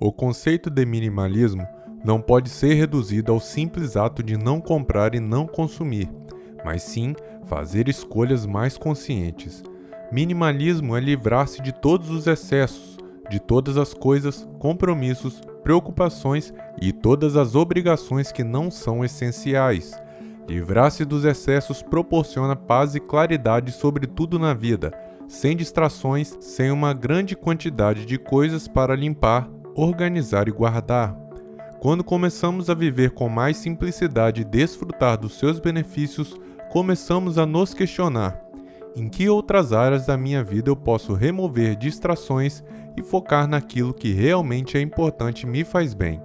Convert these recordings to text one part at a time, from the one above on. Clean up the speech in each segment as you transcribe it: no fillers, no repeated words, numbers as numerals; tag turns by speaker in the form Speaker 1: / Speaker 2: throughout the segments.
Speaker 1: O conceito de minimalismo não pode ser reduzido ao simples ato de não comprar e não consumir, mas sim fazer escolhas mais conscientes. Minimalismo é livrar-se de todos os excessos, de todas as coisas, compromissos, preocupações e todas as obrigações que não são essenciais. Livrar-se dos excessos proporciona paz e claridade sobre tudo na vida, sem distrações, sem uma grande quantidade de coisas para limpar, organizar e guardar. Quando começamos a viver com mais simplicidade e desfrutar dos seus benefícios, começamos a nos questionar: em que outras áreas da minha vida eu posso remover distrações e focar naquilo que realmente é importante e me faz bem?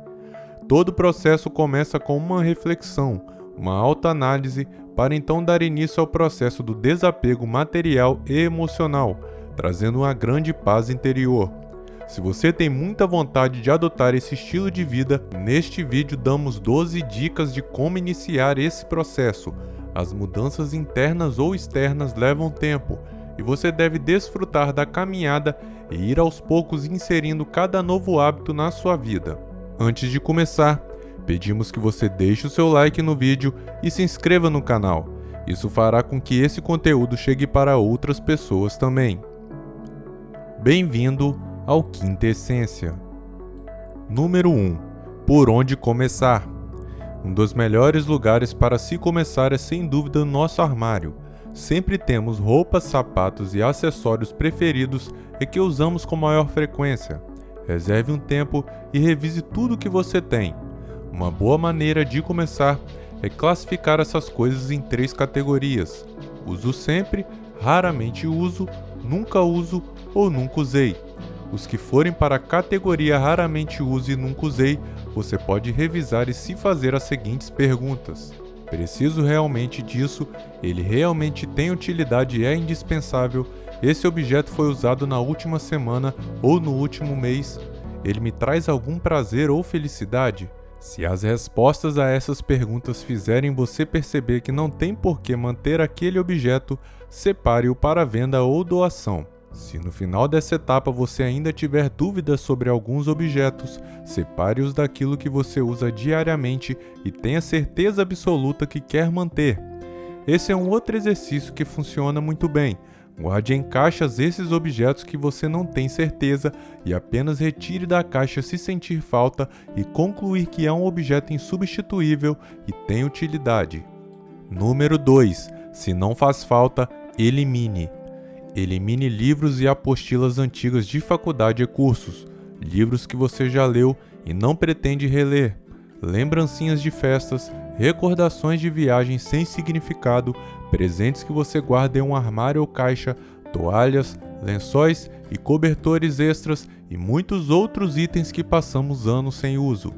Speaker 1: Todo o processo começa com uma reflexão, uma autoanálise, para então dar início ao processo do desapego material e emocional, trazendo uma grande paz interior. Se você tem muita vontade de adotar esse estilo de vida, neste vídeo damos 12 dicas de como iniciar esse processo. As mudanças internas ou externas levam tempo, e você deve desfrutar da caminhada e ir aos poucos inserindo cada novo hábito na sua vida. Antes de começar, pedimos que você deixe o seu like no vídeo e se inscreva no canal. Isso fará com que esse conteúdo chegue para outras pessoas também. Bem-vindo ao Quinta Essência. Número 1. Por onde começar? Um dos melhores lugares para se começar é sem dúvida o nosso armário. Sempre temos roupas, sapatos e acessórios preferidos e que usamos com maior frequência. Reserve um tempo e revise tudo o que você tem. Uma boa maneira de começar é classificar essas coisas em 3 categorias: uso sempre, raramente uso, nunca uso ou nunca usei. Os que forem para a categoria raramente uso e nunca usei, você pode revisar e se fazer as seguintes perguntas: preciso realmente disso? Ele realmente tem utilidade e é indispensável? Esse objeto foi usado na última semana ou no último mês? Ele me traz algum prazer ou felicidade? Se as respostas a essas perguntas fizerem você perceber que não tem por que manter aquele objeto, separe-o para venda ou doação. Se no final dessa etapa você ainda tiver dúvidas sobre alguns objetos, separe-os daquilo que você usa diariamente e tenha certeza absoluta que quer manter. Esse é um outro exercício que funciona muito bem. Guarde em caixas esses objetos que você não tem certeza e apenas retire da caixa se sentir falta e concluir que é um objeto insubstituível e tem utilidade. Número 2. Se não faz falta, elimine. Elimine livros e apostilas antigas de faculdade e cursos, livros que você já leu e não pretende reler, lembrancinhas de festas, recordações de viagens sem significado, presentes que você guarda em um armário ou caixa, toalhas, lençóis e cobertores extras e muitos outros itens que passamos anos sem uso.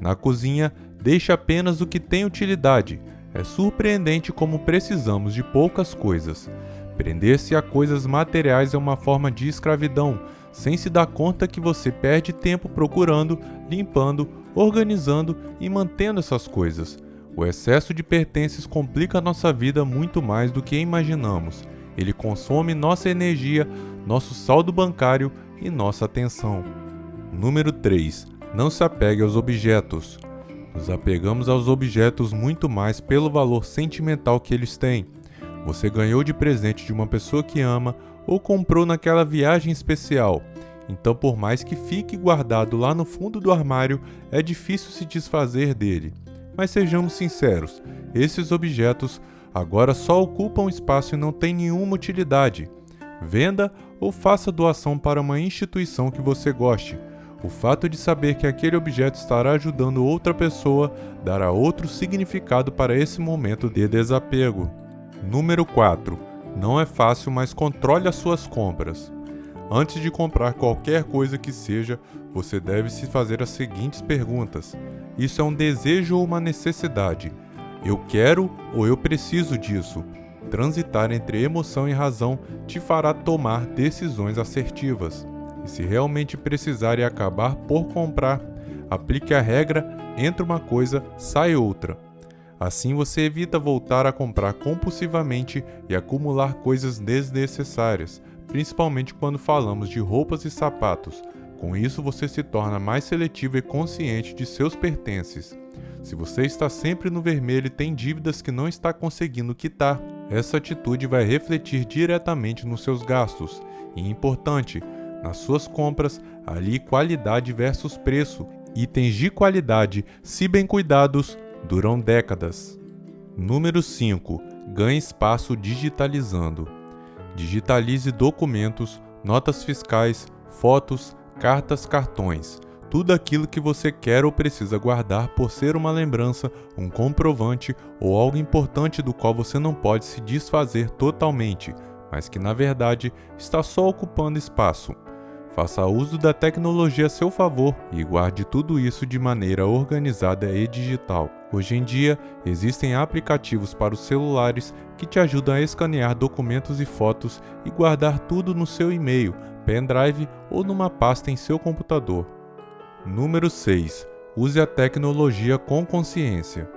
Speaker 1: Na cozinha, deixe apenas o que tem utilidade. É surpreendente como precisamos de poucas coisas. Prender-se a coisas materiais é uma forma de escravidão, sem se dar conta que você perde tempo procurando, limpando, organizando e mantendo essas coisas. O excesso de pertences complica nossa vida muito mais do que imaginamos. Ele consome nossa energia, nosso saldo bancário e nossa atenção. Número 3. Não se apegue aos objetos. Nos apegamos aos objetos muito mais pelo valor sentimental que eles têm. Você ganhou de presente de uma pessoa que ama ou comprou naquela viagem especial. Então, por mais que fique guardado lá no fundo do armário, é difícil se desfazer dele. Mas sejamos sinceros, esses objetos agora só ocupam espaço e não têm nenhuma utilidade. Venda ou faça doação para uma instituição que você goste. O fato de saber que aquele objeto estará ajudando outra pessoa dará outro significado para esse momento de desapego. Número 4. Não é fácil, mas controle as suas compras. Antes de comprar qualquer coisa que seja, você deve se fazer as seguintes perguntas: isso é um desejo ou uma necessidade? Eu quero ou eu preciso disso? Transitar entre emoção e razão te fará tomar decisões assertivas. E se realmente precisar e acabar por comprar, aplique a regra: entra uma coisa, sai outra. Assim você evita voltar a comprar compulsivamente e acumular coisas desnecessárias, principalmente quando falamos de roupas e sapatos. Com isso, você se torna mais seletivo e consciente de seus pertences. Se você está sempre no vermelho e tem dívidas que não está conseguindo quitar, essa atitude vai refletir diretamente nos seus gastos. E importante, nas suas compras, alie qualidade versus preço. Itens de qualidade, se bem cuidados, duram décadas. Número 5. Ganhe espaço digitalizando. Digitalize documentos, notas fiscais, fotos, cartas, cartões. Tudo aquilo que você quer ou precisa guardar por ser uma lembrança, um comprovante ou algo importante do qual você não pode se desfazer totalmente, mas que na verdade está só ocupando espaço. Faça uso da tecnologia a seu favor e guarde tudo isso de maneira organizada e digital. Hoje em dia, existem aplicativos para os celulares que te ajudam a escanear documentos e fotos e guardar tudo no seu e-mail, pendrive ou numa pasta em seu computador. Número 6. Use a tecnologia com consciência.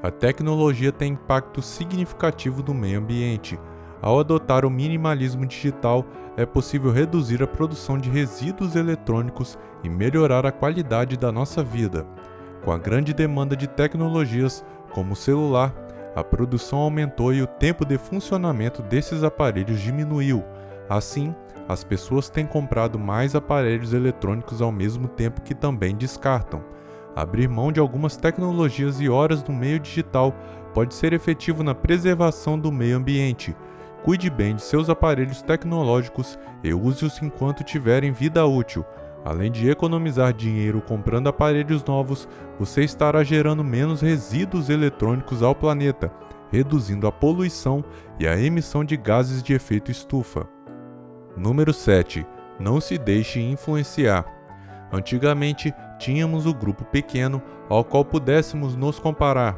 Speaker 1: A tecnologia tem impacto significativo no meio ambiente. Ao adotar o minimalismo digital, é possível reduzir a produção de resíduos eletrônicos e melhorar a qualidade da nossa vida. Com a grande demanda de tecnologias, como o celular, a produção aumentou e o tempo de funcionamento desses aparelhos diminuiu. Assim, as pessoas têm comprado mais aparelhos eletrônicos ao mesmo tempo que também descartam. Abrir mão de algumas tecnologias e horas no meio digital pode ser efetivo na preservação do meio ambiente. Cuide bem de seus aparelhos tecnológicos e use-os enquanto tiverem vida útil. Além de economizar dinheiro comprando aparelhos novos, você estará gerando menos resíduos eletrônicos ao planeta, reduzindo a poluição e a emissão de gases de efeito estufa. Número 7. Não se deixe influenciar. Antigamente, tínhamos o grupo pequeno ao qual pudéssemos nos comparar.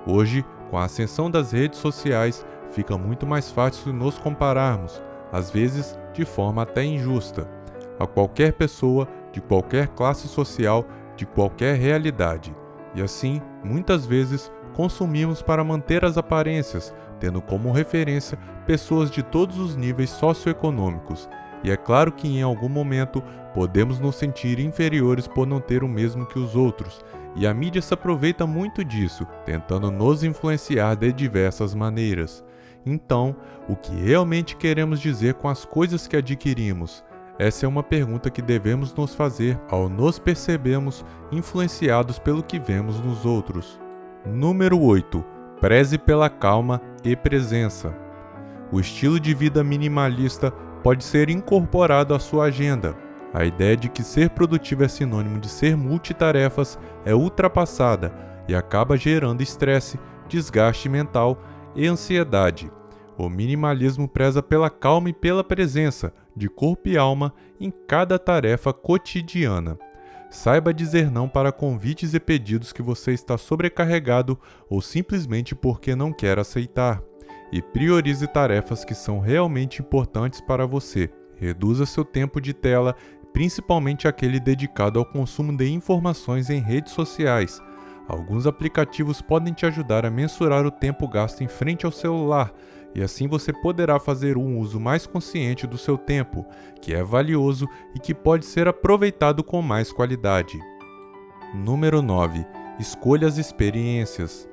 Speaker 1: Hoje, com a ascensão das redes sociais, fica muito mais fácil nos compararmos, às vezes de forma até injusta, a qualquer pessoa, de qualquer classe social, de qualquer realidade. E assim, muitas vezes, consumimos para manter as aparências, tendo como referência pessoas de todos os níveis socioeconômicos. E é claro que em algum momento podemos nos sentir inferiores por não ter o mesmo que os outros, e a mídia se aproveita muito disso, tentando nos influenciar de diversas maneiras. Então, o que realmente queremos dizer com as coisas que adquirimos? Essa é uma pergunta que devemos nos fazer ao nos percebermos influenciados pelo que vemos nos outros. Número 8. Preze pela calma e presença. O estilo de vida minimalista pode ser incorporado à sua agenda. A ideia de que ser produtivo é sinônimo de ser multitarefas é ultrapassada e acaba gerando estresse, desgaste mental e ansiedade. O minimalismo preza pela calma e pela presença, de corpo e alma, em cada tarefa cotidiana. Saiba dizer não para convites e pedidos que você está sobrecarregado ou simplesmente porque não quer aceitar. E priorize tarefas que são realmente importantes para você. Reduza seu tempo de tela, principalmente aquele dedicado ao consumo de informações em redes sociais. Alguns aplicativos podem te ajudar a mensurar o tempo gasto em frente ao celular, e assim você poderá fazer um uso mais consciente do seu tempo, que é valioso e que pode ser aproveitado com mais qualidade. Número 9. Escolha as experiências.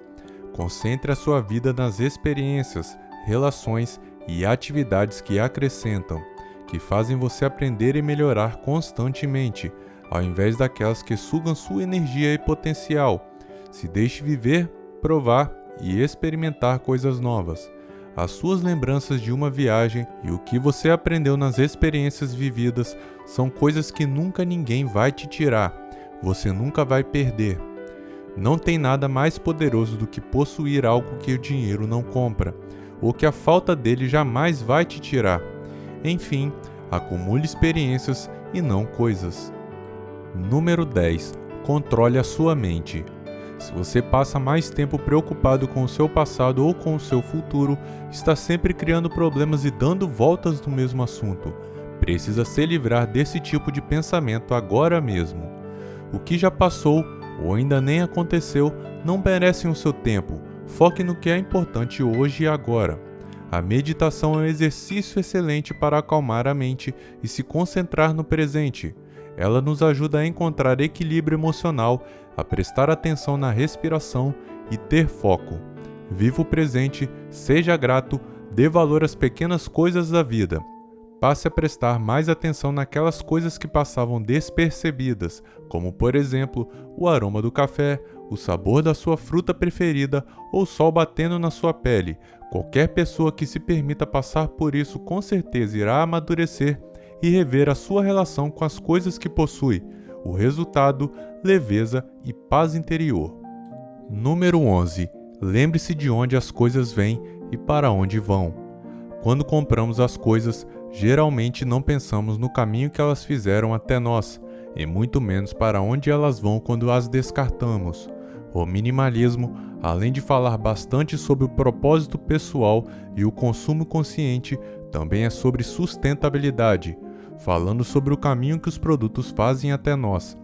Speaker 1: Concentre a sua vida nas experiências, relações e atividades que acrescentam, que fazem você aprender e melhorar constantemente, ao invés daquelas que sugam sua energia e potencial. Se deixe viver, provar e experimentar coisas novas. As suas lembranças de uma viagem e o que você aprendeu nas experiências vividas são coisas que nunca ninguém vai te tirar, você nunca vai perder. Não tem nada mais poderoso do que possuir algo que o dinheiro não compra, ou que a falta dele jamais vai te tirar. Enfim, acumule experiências e não coisas. Número 10. Controle a sua mente. Se você passa mais tempo preocupado com o seu passado ou com o seu futuro, está sempre criando problemas e dando voltas no mesmo assunto. Precisa se livrar desse tipo de pensamento agora mesmo. O que já passou ou ainda nem aconteceu não merecem o seu tempo. Foque no que é importante hoje e agora. A meditação é um exercício excelente para acalmar a mente e se concentrar no presente. Ela nos ajuda a encontrar equilíbrio emocional, a prestar atenção na respiração e ter foco. Viva o presente, seja grato, dê valor às pequenas coisas da vida. Passe a prestar mais atenção naquelas coisas que passavam despercebidas, como por exemplo, o aroma do café, o sabor da sua fruta preferida ou o sol batendo na sua pele. Qualquer pessoa que se permita passar por isso com certeza irá amadurecer e rever a sua relação com as coisas que possui. O resultado, leveza e paz interior. Número 11. Lembre-se de onde as coisas vêm e para onde vão. Quando compramos as coisas, geralmente não pensamos no caminho que elas fizeram até nós, e muito menos para onde elas vão quando as descartamos. O minimalismo, além de falar bastante sobre o propósito pessoal e o consumo consciente, também é sobre sustentabilidade, falando sobre o caminho que os produtos fazem até nós.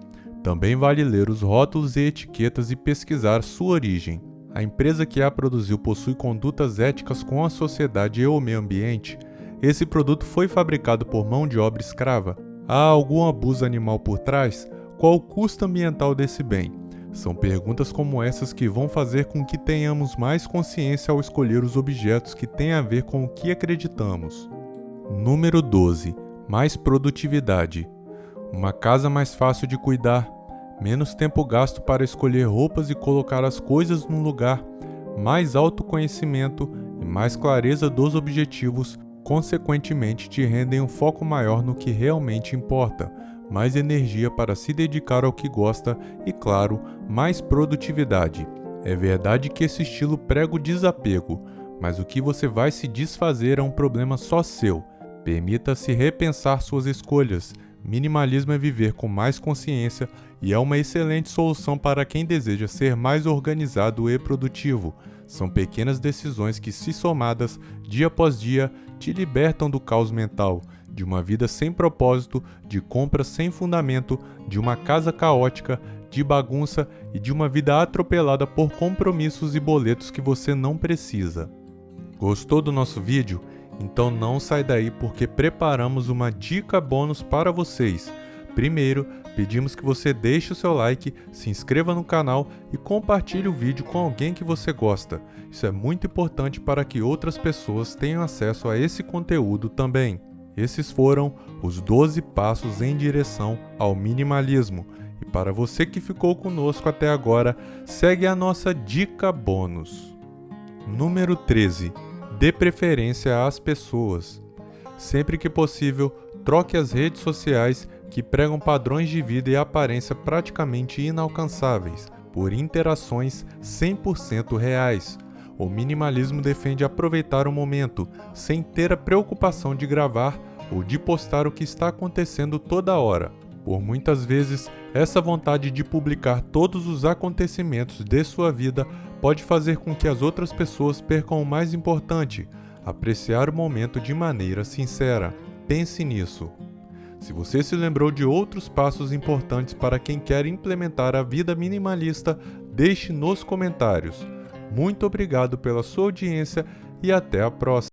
Speaker 1: Também vale ler os rótulos e etiquetas e pesquisar sua origem. A empresa que a produziu possui condutas éticas com a sociedade e o meio ambiente. Esse produto foi fabricado por mão de obra escrava. Há algum abuso animal por trás? Qual o custo ambiental desse bem? São perguntas como essas que vão fazer com que tenhamos mais consciência ao escolher os objetos que têm a ver com o que acreditamos. Número 12. Mais produtividade. Uma casa mais fácil de cuidar. Menos tempo gasto para escolher roupas e colocar as coisas no lugar. Mais autoconhecimento e mais clareza dos objetivos, consequentemente te rendem um foco maior no que realmente importa, mais energia para se dedicar ao que gosta e, claro, mais produtividade. É verdade que esse estilo prega o desapego, mas o que você vai se desfazer é um problema só seu. Permita-se repensar suas escolhas. Minimalismo é viver com mais consciência e é uma excelente solução para quem deseja ser mais organizado e produtivo. São pequenas decisões que, se somadas, dia após dia, te libertam do caos mental, de uma vida sem propósito, de compras sem fundamento, de uma casa caótica, de bagunça e de uma vida atropelada por compromissos e boletos que você não precisa. Gostou do nosso vídeo? Então não sai daí porque preparamos uma dica bônus para vocês. Primeiro, pedimos que você deixe o seu like, se inscreva no canal e compartilhe o vídeo com alguém que você gosta. Isso é muito importante para que outras pessoas tenham acesso a esse conteúdo também. Esses foram os 12 passos em direção ao minimalismo. E para você que ficou conosco até agora, segue a nossa dica bônus. Número 13. Dê preferência às pessoas. Sempre que possível, troque as redes sociais que pregam padrões de vida e aparência praticamente inalcançáveis por interações 100% reais. O minimalismo defende aproveitar o momento, sem ter a preocupação de gravar ou de postar o que está acontecendo toda hora. Por muitas vezes, essa vontade de publicar todos os acontecimentos de sua vida pode fazer com que as outras pessoas percam o mais importante: apreciar o momento de maneira sincera. Pense nisso. Se você se lembrou de outros passos importantes para quem quer implementar a vida minimalista, deixe nos comentários. Muito obrigado pela sua audiência e até a próxima.